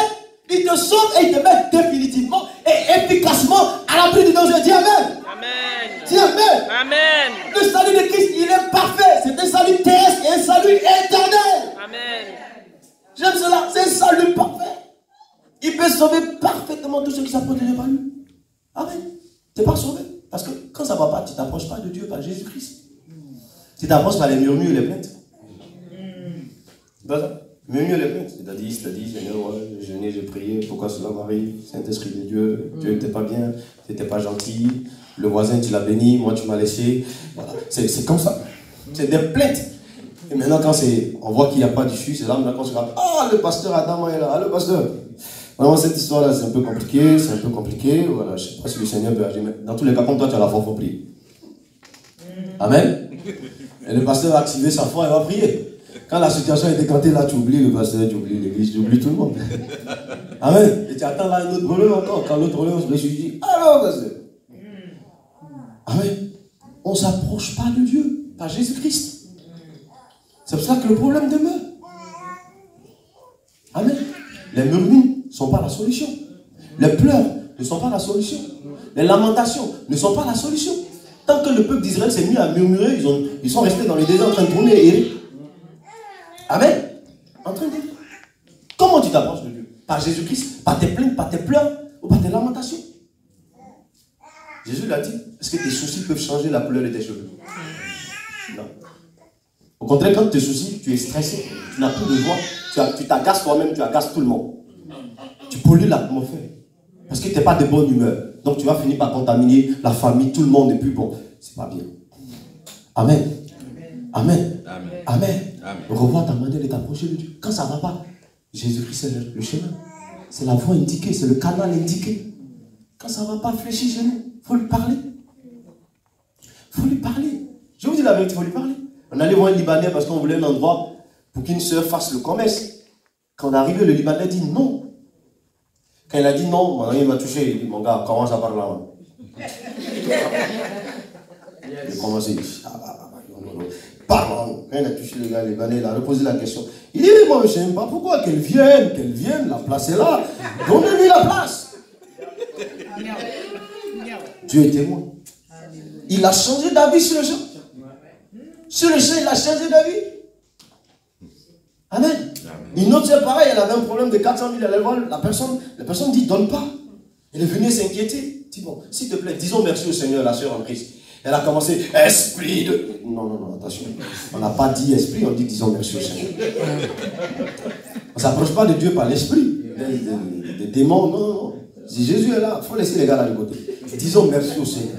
A: Il te sauve et il te met définitivement et efficacement à l'abri du danger. Dis Amen.
C: Amen.
A: Dis Amen.
C: Amen.
A: Le salut de Christ, il est parfait. C'est un salut terrestre et un salut éternel.
C: Amen.
A: J'aime cela. C'est un salut parfait. Il peut sauver parfaitement tous ceux qui s'approchent de Dieu par lui. Amen. Tu n'es pas sauvé. Parce que quand ça ne va pas, tu ne t'approches pas de Dieu par Jésus-Christ. Tu t'approches par les murmures et les plaintes. Murmures et les plaintes. Tu as dit, Seigneur, ouais, j'ai jeûné, j'ai prié, pourquoi cela m'arrive? Saint-Esprit de Dieu, Dieu n'était pas bien, tu n'étais pas gentil, le voisin tu l'as béni, moi tu m'as laissé. Voilà. C'est comme ça. C'est des plaintes. Et maintenant, quand on voit qu'il n'y a pas d'issue, c'est là maintenant qu'on se rappelle, ah, le pasteur Adam est là, ah, le pasteur. Vraiment, cette histoire-là, c'est un peu compliqué, Voilà, je ne sais pas si le Seigneur peut agir, mais dans tous les cas, comme toi, tu as la foi pour prier. Amen. Et le pasteur va activer sa foi et va prier. Quand la situation est décantée, là, tu oublies le pasteur, tu oublies l'église, tu oublies tout le monde. Amen. Et tu attends là un autre problème encore. Quand l'autre problème se dit, alors, pasteur. Amen. On ne s'approche pas de Dieu, par Jésus-Christ. C'est pour ça que le problème demeure. Amen. Les murmures ne sont pas la solution. Les pleurs ne sont pas la solution. Les lamentations ne sont pas la solution. Tant que le peuple d'Israël s'est mis à murmurer, ils sont restés dans les déserts en train de tourner et errer. Amen. En train de dire. Comment tu t'approches de Dieu? Par Jésus-Christ? Par tes plaintes, par tes pleurs ou par tes lamentations? Jésus l'a dit. Est-ce que tes soucis peuvent changer la couleur de tes cheveux? Non. Au contraire, quand tes soucis, tu es stressé, tu n'as plus de voix, tu t'agaces toi-même, tu agaces tout le monde. Tu pollues l'atmosphère. Parce que tu n'es pas de bonne humeur. Donc tu vas finir par contaminer la famille, tout le monde, et puis bon, c'est pas bien. Amen. Amen. Amen. Amen. Amen. Revois ta manière de t'approcher de Dieu. Quand ça ne va pas, Jésus-Christ c'est le chemin. C'est la voie indiquée, c'est le canal indiqué. Quand ça ne va pas, fléchis chez nous. Il faut lui parler. Il faut lui parler. Je vous dis la vérité, il faut lui parler. On allait voir un Libanais parce qu'on voulait un endroit pour qu'une sœur fasse le commerce. Quand on est arrivé, le Libanais dit non. Quand il a dit non, mon ami m'a touché. Il dit, mon gars, commence à parler là. Il a commencé. Parle. Quand il a touché le gars, le Libanais, il a reposé la question. Il dit, moi je ne sais pas pourquoi, qu'elle vienne, la place est là. Donnez-lui la place. Dieu est témoin. Il a changé d'avis sur le champ. Sur le champ, il a changé d'avis. Amen. Une autre c'est pareil, elle avait un problème de 400 000, elle allait voir la personne dit, donne pas. Elle est venue s'inquiéter. Dit, bon, s'il te plaît, disons merci au Seigneur, la sœur en Christ. Elle a commencé, esprit de... Non, attention. On n'a pas dit esprit, on dit disons merci au Seigneur. On ne s'approche pas de Dieu par l'esprit. Des démons, non. Si Jésus est là, il faut laisser les gars là de côté. Disons merci au Seigneur.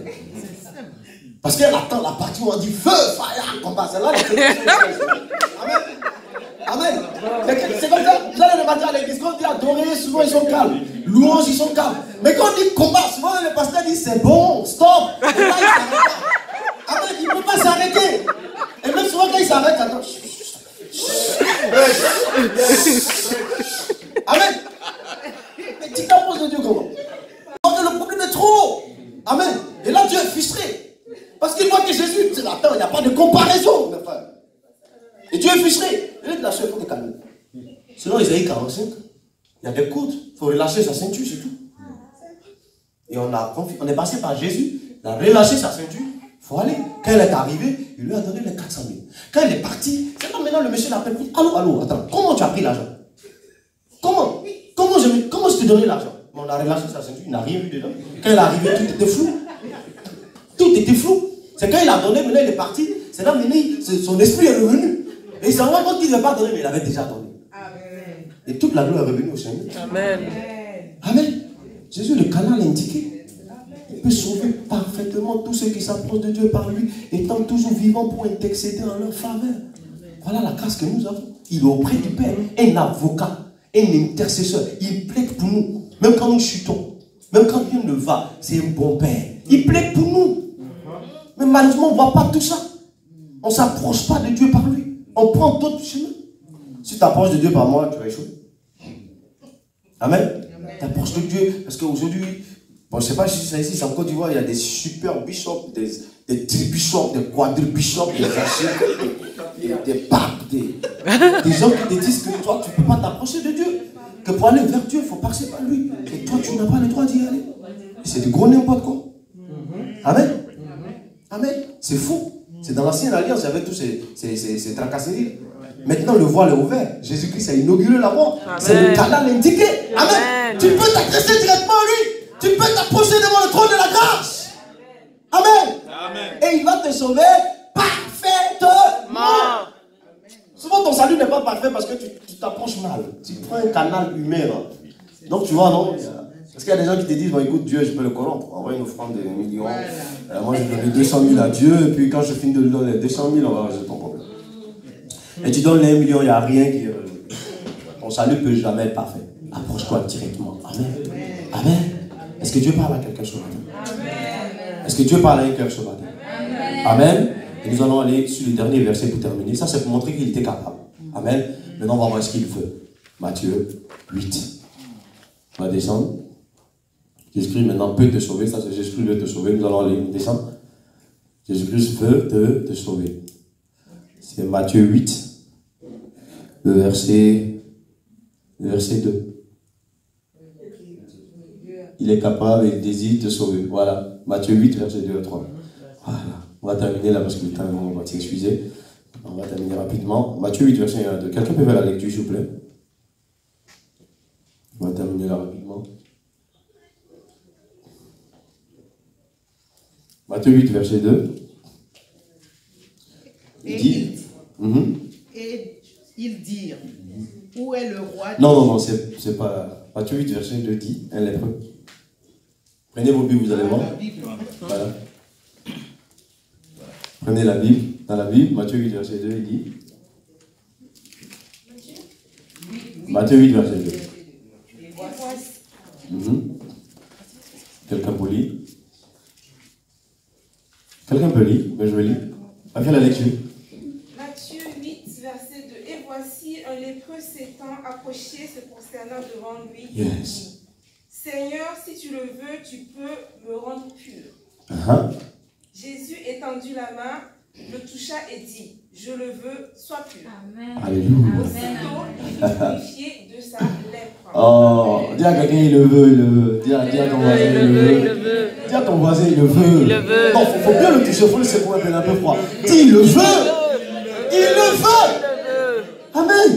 A: Parce qu'elle attend la partie où on dit feu, fire, combat. C'est là Amen. Amen. C'est comme ça. Vous allez le matin à l'église, quand on dit adorer, souvent ils sont calmes. Louange, ils sont calmes. Mais quand on dit combat, souvent le pasteur dit c'est bon, stop. Et là, il s'arrête pas. Amen. Il ne peut pas s'arrêter. Et même souvent quand il s'arrête, attends. Amen. Mais tu t'approches de Dieu comment? Parce que le problème est trop. Amen. Et là, Dieu est frustré. Parce qu'il voit que Jésus, attends, il n'y a pas de comparaison, mes frères. ficherait. Relâcher, il faut des calmer. Sinon, Isaïe 45, il y a des côtes. Il faut relâcher sa ceinture, c'est tout. Et on est passé par Jésus. Il a relâché sa ceinture. Il faut aller. Quand il est arrivé, il lui a donné les 400 000. Quand il est parti, c'est comme maintenant le monsieur l'appelle. Allô, attends, comment tu as pris l'argent? Comment je t'ai donné l'argent? On a relâché sa ceinture, il n'a rien vu dedans. Quand il est arrivé, tout était flou. Tout était flou. C'est quand il a donné, maintenant il est parti. C'est là, maintenant, son esprit est revenu. Et il s'en rend compte qu'il n'a pas donné, mais il avait déjà donné. Amen. Et toute la gloire est revenue au Seigneur.
C: Amen.
A: Amen. Jésus, le canal indiqué. Il peut sauver parfaitement tous ceux qui s'approchent de Dieu par lui, étant toujours vivants pour intercéder en leur faveur. Voilà la grâce que nous avons. Il est auprès du Père, un avocat, un intercesseur. Il plaide pour nous. Même quand nous chutons, même quand rien ne va, c'est un bon Père. Il plaide pour nous. Mais malheureusement, on ne voit pas tout ça. On ne s'approche pas de Dieu par lui. On prend d'autres chemins. Si tu t'approches de Dieu par moi, tu vas échouer. Amen. T'approches de Dieu. Parce qu'aujourd'hui, bon, je ne sais pas si c'est ici, c'est en Côte d'Ivoire, il y a des super bishops, des tribishops, des quadribishops, des archers, des papes, des gens qui te disent que toi, tu ne peux pas t'approcher de Dieu. Que pour aller vers Dieu, il faut passer par lui. Et toi, tu n'as pas le droit d'y aller. C'est du gros n'importe quoi. Amen. Amen. C'est fou. C'est dans l'ancienne alliance, il y avait tous ces tracasseries. Maintenant, le voile est ouvert. Jésus-Christ a inauguré la voie. C'est le canal indiqué. Amen. Tu peux t'adresser directement à lui. Tu peux t'approcher devant le trône de la grâce. Amen. Et il va te sauver parfaitement. Souvent, ton salut n'est pas parfait parce que tu t'approches mal. Tu prends un canal humain. Donc, tu vois, non? Parce qu'il y a des gens qui te disent, bon, écoute, Dieu, je peux le corrompre. Envoie une offrande de millions. Moi, je donne 200 000 à Dieu. Et puis, quand je finis de lui donner les 200 000, on va résoudre ton problème. Et tu donnes les 1 million, il n'y a rien qui est relevé. Ton salut ne peut jamais être parfait. Approche-toi directement. Amen. Amen. Est-ce que Dieu parle à quelqu'un ce matin? Est-ce que Dieu parle à un cœur ce matin? Amen. Et nous allons aller sur le dernier verset pour terminer. Ça, c'est pour montrer qu'il était capable. Amen. Maintenant, on va voir ce qu'il veut. Matthieu 8. On va descendre. Jésus-Christ maintenant peut te sauver. Ça, c'est Jésus-Christ veut te sauver. Nous allons aller descendre. Jésus-Christ veut te sauver. C'est Matthieu 8. Le verset 2. Il est capable et il désire te sauver. Voilà. Matthieu 8, verset 2 à 3. Voilà. On va terminer là parce que le temps va s'excuser. On va terminer rapidement. Matthieu 8, verset 1 à 2. Quelqu'un peut faire la lecture, s'il vous plaît? On va terminer là rapidement. Matthieu 8, verset 2. Il dit.
E: Et ils dirent, où est le roi?
A: Non, c'est pas. Matthieu 8, verset 2 dit, un lépreux. Prenez vos Bibles, vous allez voir. Voilà. Prenez la Bible. Dans la Bible, Matthieu 8, verset 2, il dit. Matthieu 8, verset 2. Quelqu'un peut lire? Quelqu'un peut lire? Mais je vais lire. A fait la lecture.
F: Matthieu 8, verset 2. Et voici un lépreux s'étant approché, se prosternant devant lui.
A: Yes.
F: Seigneur, si tu le veux, tu peux me rendre pur. Jésus étendit la main, le toucha et dit, je le veux, sois pur.
G: Amen.
A: Alléluia.
F: Aussitôt, il fut purifié de sa lèpre.
A: Oh, dis à quelqu'un, il le veut, il le veut. Dis à ton voisin, il le veut. Dis à ton voisin, il le veut.
C: Il le veut.
A: Non, faut bien le toucher, il faut le secouer un peu froid. Dis, il le veut. Il le veut. Amen.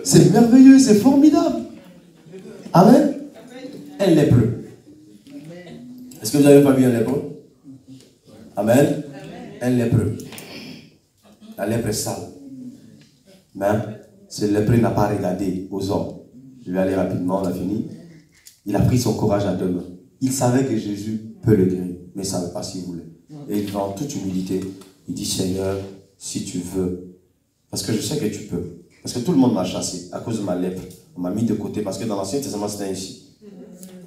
A: C'est merveilleux, c'est formidable. Amen. Un lépreux. Est-ce que vous n'avez pas vu un lépreux? Amen. Un lépreux. La lèpre est sale. Mais ce lépreux n'a pas regardé aux hommes. Je vais aller rapidement, on a fini. Il a pris son courage à 2 mains. Il savait que Jésus peut le guérir, mais il ne savait pas s'il voulait. Et devant toute humilité, il dit, Seigneur, si tu veux, parce que je sais que tu peux. Parce que tout le monde m'a chassé à cause de ma lèpre. On m'a mis de côté, parce que dans l'Ancien Testament, c'était ainsi.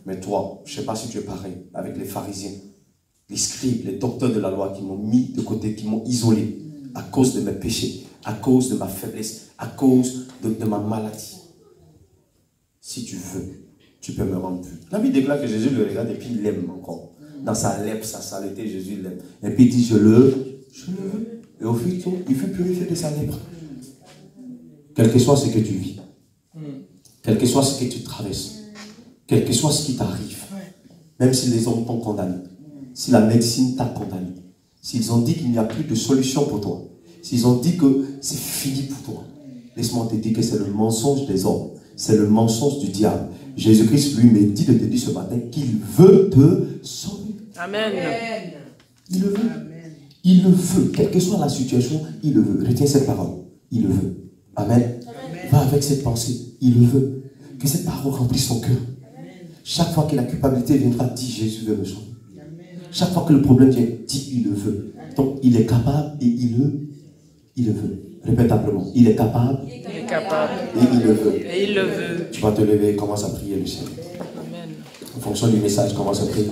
A: Mais toi, je ne sais pas si tu es pareil avec les pharisiens, les scribes, les docteurs de la loi qui m'ont mis de côté, qui m'ont isolé à cause de mes péchés, à cause de ma faiblesse, à cause de ma maladie. Si tu veux, tu peux me rendre pur. La Bible déclare que Jésus le regarde et puis il l'aime encore. Dans sa lèpre, sa saleté, Jésus l'aime. Et puis il dit, je le veux. Et au futur, il fut purifié de sa lèpre. Quel que soit ce que tu vis, quel que soit ce que tu traverses, quel que soit ce qui t'arrive, même si les hommes t'ont condamné, si la médecine t'a condamné, s'ils ont dit qu'il n'y a plus de solution pour toi, s'ils ont dit que c'est fini pour toi, laisse-moi te dire que c'est le mensonge des hommes, c'est le mensonge du diable. Jésus-Christ lui me dit de te dire ce matin qu'il veut te sauver.
C: Amen.
A: Il le veut. Il le veut. Quelle que soit la situation, il le veut. Retiens cette parole. Il le veut. Amen. Va avec cette pensée. Il le veut. Que cette parole remplisse ton cœur. Chaque fois que la culpabilité viendra, dis Jésus veut me sauver. Chaque fois que le problème vient, dis il le veut. Donc il est capable et il le veut. Répète simplement. Il est capable.
C: Il est capable.
A: Et il le veut.
C: Et il le veut.
A: Tu vas te lever et commence à prier le Seigneur.
C: Amen.
A: En fonction du message, commence à prier.